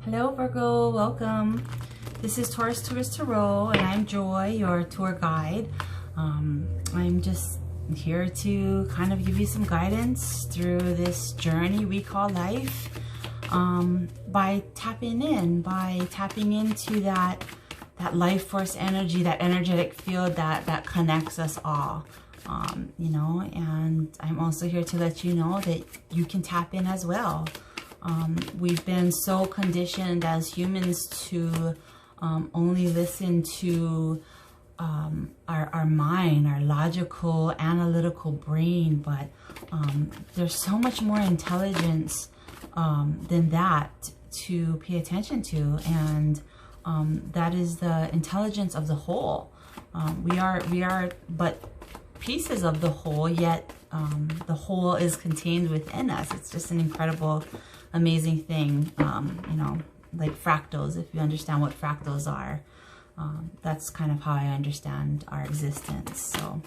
Hello Virgo, welcome. This is Taurus Tarot and I'm Joy, your tour guide. I'm just here to kind of give you some guidance through this journey we call life, by tapping into that life force energy, that energetic field that connects us all. You know, and I'm also here to let you know that you can tap in as well. We've been so conditioned as humans to only listen to our mind, our logical, analytical brain, but there's so much more intelligence than that to pay attention to, and that is the intelligence of the whole. We are but pieces of the whole, yet the whole is contained within us. It's just an incredible, amazing thing. You know, like fractals, if you understand what fractals are, that's kind of how I understand our existence. So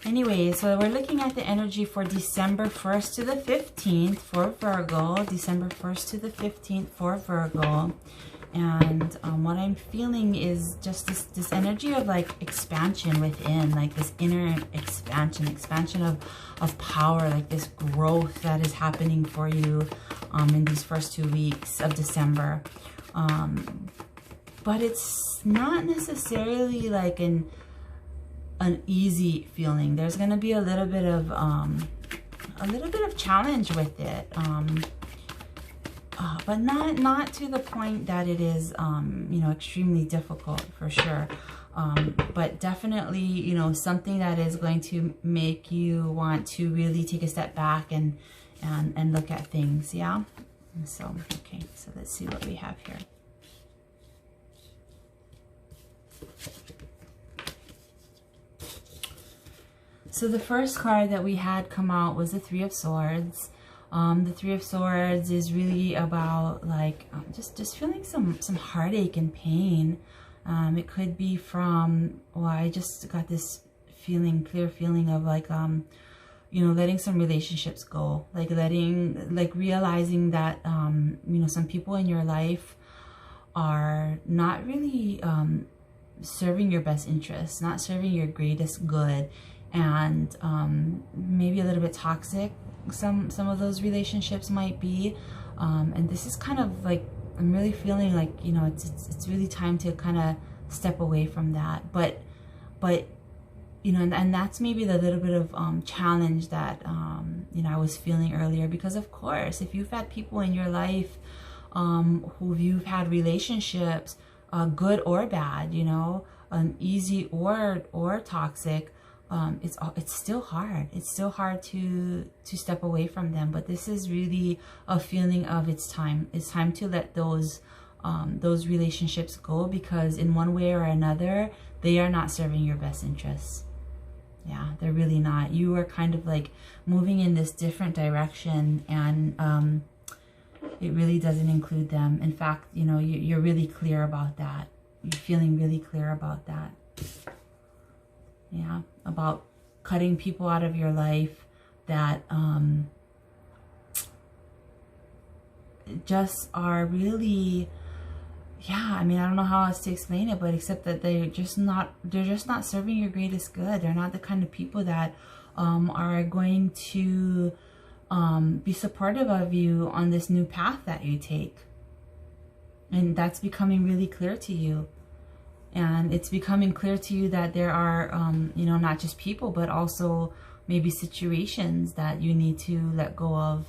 anyway, so we're looking at the energy for December 1st to the 15th for Virgo. December 1st to the 15th for Virgo. And what I'm feeling is just this energy of like expansion within, like this inner expansion of power, like this growth that is happening for you in these first 2 weeks of December. But it's not necessarily like an easy feeling. There's going to be a little bit of challenge with it. But not to the point that it is, you know, extremely difficult for sure. But definitely, you know, something that is going to make you want to really take a step back and look at things. Yeah. So, okay. So let's see what we have here. So the first card that we had come out was the Three of Swords. The Three of Swords is really about like just feeling some heartache and pain. It could be from, well, I just got this clear feeling of like, you know, letting some relationships go, like realizing that, you know, some people in your life are not really serving your best interests, not serving your greatest good, and maybe a little bit toxic. Some of those relationships might be, and this is kind of like, I'm really feeling like, you know, it's really time to kind of step away from that. But you know, and that's maybe the little bit of challenge that you know, I was feeling earlier, because of course, if you've had people in your life who you've had relationships, good or bad, you know, easy or toxic, it's still hard. It's still hard to step away from them. But this is really a feeling of it's time. It's time to let those relationships go, because in one way or another, they are not serving your best interests. Yeah, they're really not. You are kind of like moving in this different direction, and it really doesn't include them. In fact, you know, you're really clear about that. You're feeling really clear about that. Yeah, about cutting people out of your life that just are really, yeah, I mean, I don't know how else to explain it, but except that they're just not serving your greatest good. They're not the kind of people that are going to be supportive of you on this new path that you take. And that's becoming really clear to you. And it's becoming clear to you that there are, you know, not just people, but also maybe situations that you need to let go of.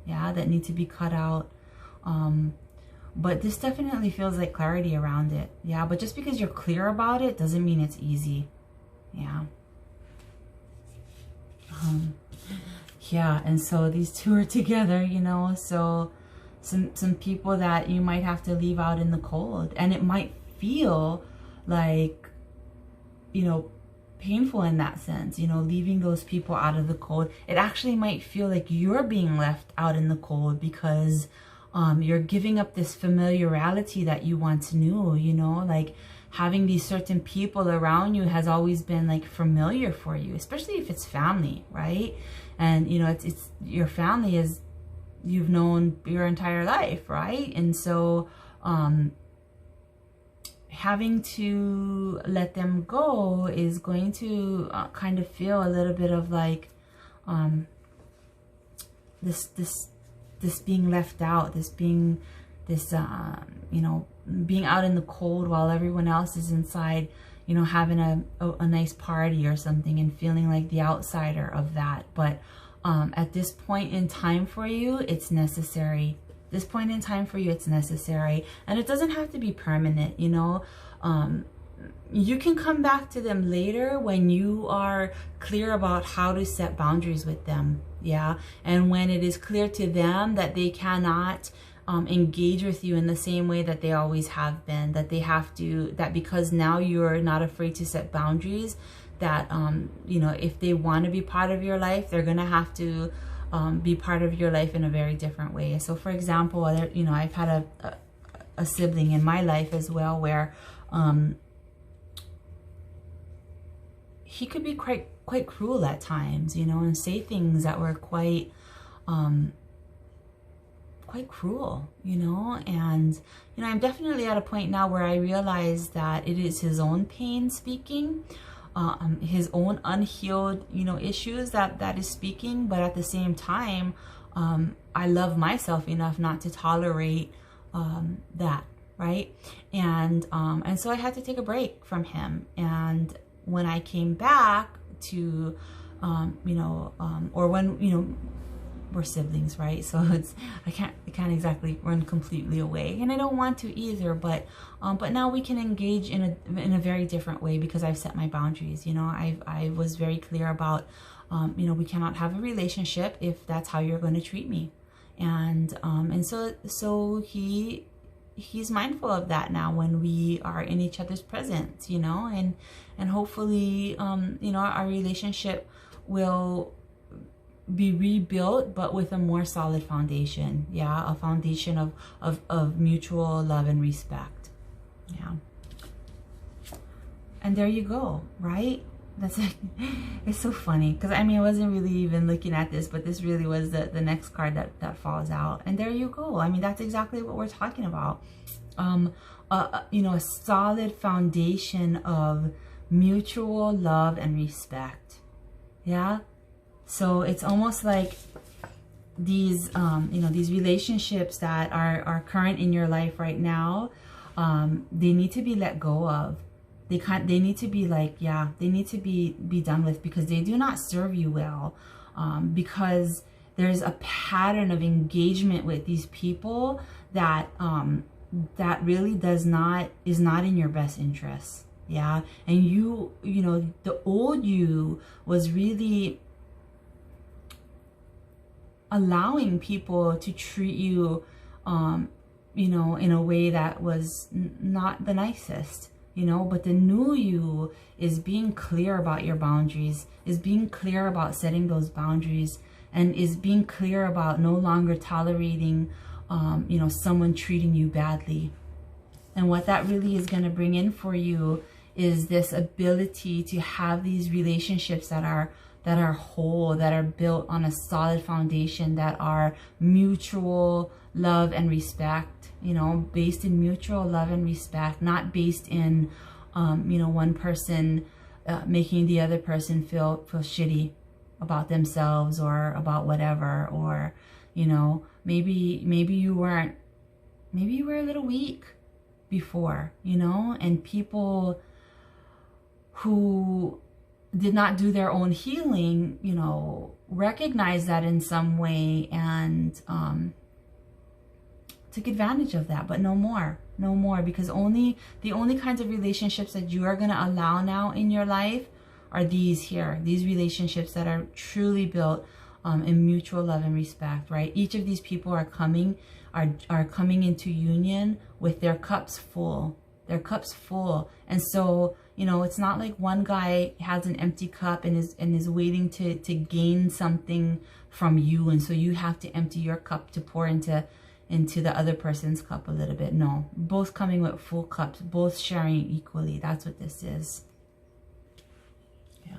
Yeah, that need to be cut out. But this definitely feels like clarity around it. Yeah, but just because you're clear about it doesn't mean it's easy. Yeah. Yeah, and so these two are together, you know, so some people that you might have to leave out in the cold, and it might feel like, you know, painful in that sense, you know, leaving those people out of the cold. It actually might feel like you're being left out in the cold, because you're giving up this familiarity that you once knew, you know, like having these certain people around you has always been like familiar for you, especially if it's family, right? And, you know, it's your family is you've known your entire life, right? And so having to let them go is going to kind of feel a little bit of like this being left out, you know, being out in the cold while everyone else is inside, you know, having a nice party or something, and feeling like the outsider of that. But at this point in time for you, it's necessary. This point in time for you, it's necessary. And it doesn't have to be permanent, you know. You can come back to them later when you are clear about how to set boundaries with them. Yeah. And when it is clear to them that they cannot engage with you in the same way that they always have been, that they have to, that because now you're not afraid to set boundaries, that, you know, if they want to be part of your life, they're going to have to be part of your life in a very different way. So for example, you know, I've had a sibling in my life as well where he could be quite cruel at times, you know, and say things that were quite cruel, you know. And you know, I'm definitely at a point now where I realize that it is his own pain speaking, his own unhealed, you know, issues that is speaking. But at the same time, I love myself enough not to tolerate that, right? And so I had to take a break from him. And when I came back to, you know, or when, you know, we're siblings, right? So it's, I can't exactly run completely away, and I don't want to either, but now we can engage in a very different way because I've set my boundaries. You know, I was very clear about, you know, we cannot have a relationship if that's how you're going to treat me. And so he's mindful of that now when we are in each other's presence, you know, and hopefully, you know, our relationship will be rebuilt, but with a more solid foundation. Yeah, a foundation of mutual love and respect. Yeah. And there you go, right? That's like, it's so funny because I mean, I wasn't really even looking at this, but this really was the next card that falls out. And there you go. I mean, that's exactly what we're talking about. You know, a solid foundation of mutual love and respect. Yeah. So it's almost like these, you know, these relationships that are current in your life right now, they need to be let go of. They need to be like, yeah, they need to be done with, because they do not serve you well, because there's a pattern of engagement with these people that that really is not in your best interest. Yeah. And you know, the old you was really allowing people to treat you, you know, in a way that was not the nicest, you know. But the new you is being clear about your boundaries, is being clear about setting those boundaries, and is being clear about no longer tolerating, you know, someone treating you badly. And what that really is going to bring in for you is this ability to have these relationships that are whole, that are built on a solid foundation, that are mutual love and respect, you know, based in mutual love and respect, not based in, you know, one person making the other person feel shitty about themselves or about whatever, or, you know, maybe you were a little weak before, you know, and people who did not do their own healing, you know, recognize that in some way and took advantage of that. But no more, because the only kinds of relationships that you are going to allow now in your life are these relationships that are truly built in mutual love and respect, right? Each of these people are coming into union with their cups full. And so, you know, it's not like one guy has an empty cup and is waiting to gain something from you, and so you have to empty your cup to pour into the other person's cup a little bit. No, both coming with full cups, both sharing equally. That's what this is. Yeah.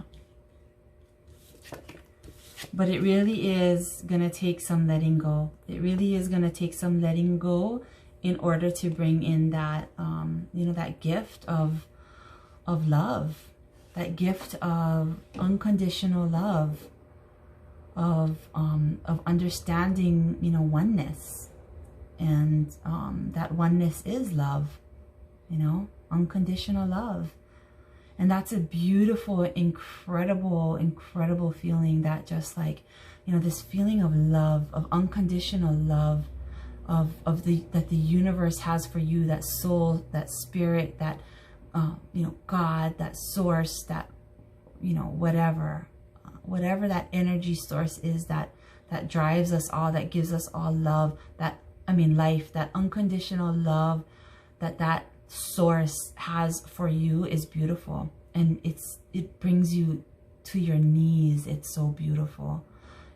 But it really is going to take some letting go. It really is going to take some letting go in order to bring in that, you know, that gift of love, that gift of unconditional love, of understanding, you know, oneness. And that oneness is love, you know, unconditional love. And that's a beautiful, incredible, incredible feeling, that just like, you know, this feeling of love, of unconditional love, that the universe has for you, that soul, that spirit, that, you know, God, that source, that, you know, whatever that energy source is that drives us all, that gives us all love, that, I mean, life, that unconditional love that source has for you is beautiful. And it brings you to your knees. It's so beautiful.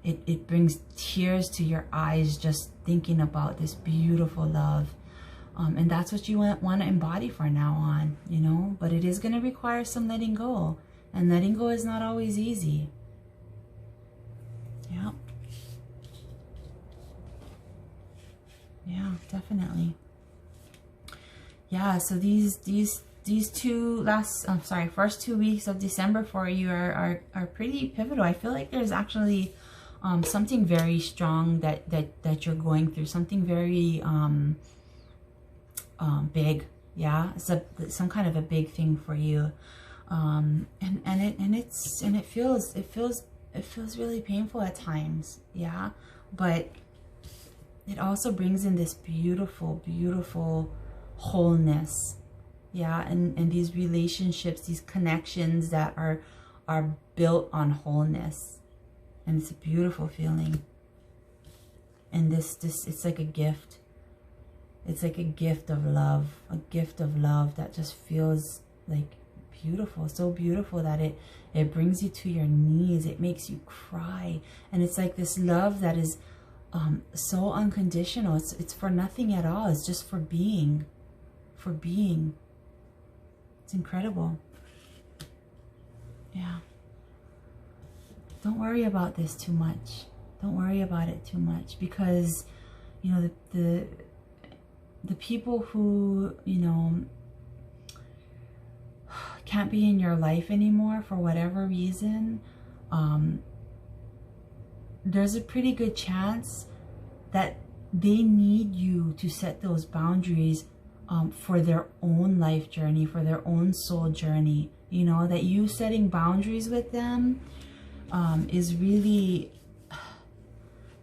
It brings tears to your eyes just thinking about this beautiful love. And that's what you want to embody from now on, you know. But it is going to require some letting go. And letting go is not always easy. Yeah. Yeah, definitely. Yeah, so these first 2 weeks of December for you are pretty pivotal. I feel like there's actually something very strong that you're going through, something very big. Yeah, it's some kind of a big thing for you, and it feels really painful at times. Yeah, but it also brings in this beautiful, beautiful wholeness. Yeah, and these relationships, these connections that are built on wholeness. And it's a beautiful feeling. And this it's like a gift. It's like a gift of love. A gift of love that just feels like beautiful. So beautiful that it brings you to your knees. It makes you cry. And it's like this love that is so unconditional. It's for nothing at all. It's just for being. For being. It's incredible. Yeah. Don't worry about this too much. Don't worry about it too much, because, you know, the people who, you know, can't be in your life anymore for whatever reason, there's a pretty good chance that they need you to set those boundaries for their own life journey, for their own soul journey. You know, that you setting boundaries with them is really,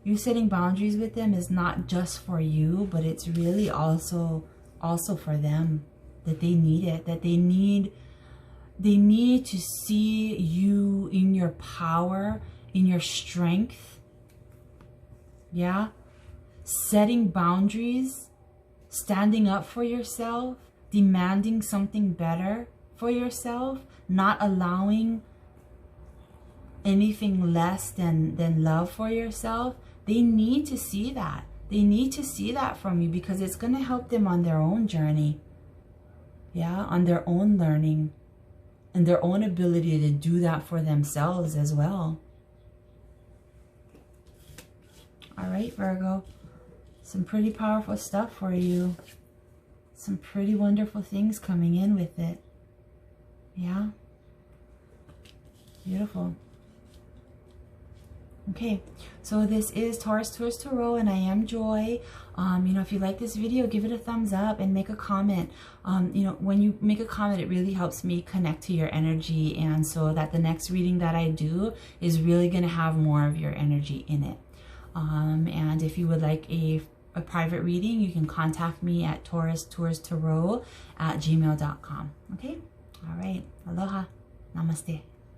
you setting boundaries with them is not just for you, but it's really also for them, that they need it, that they need to see you in your power, in your strength. Yeah, setting boundaries, standing up for yourself, demanding something better for yourself, not allowing anything less than love for yourself. They need to see that. They need to see that from you, because it's going to help them on their own journey. Yeah, on their own learning and their own ability to do that for themselves as well. All right, Virgo. Some pretty powerful stuff for you. Some pretty wonderful things coming in with it. Yeah. Beautiful. Okay, so this is Taurus Tours Tarot, and I am Joy. You know, if you like this video, give it a thumbs up and make a comment. You know, when you make a comment, it really helps me connect to your energy, and so that the next reading that I do is really going to have more of your energy in it. And if you would like a private reading, you can contact me at taurustourstarot@gmail.com. Okay? All right. Aloha. Namaste.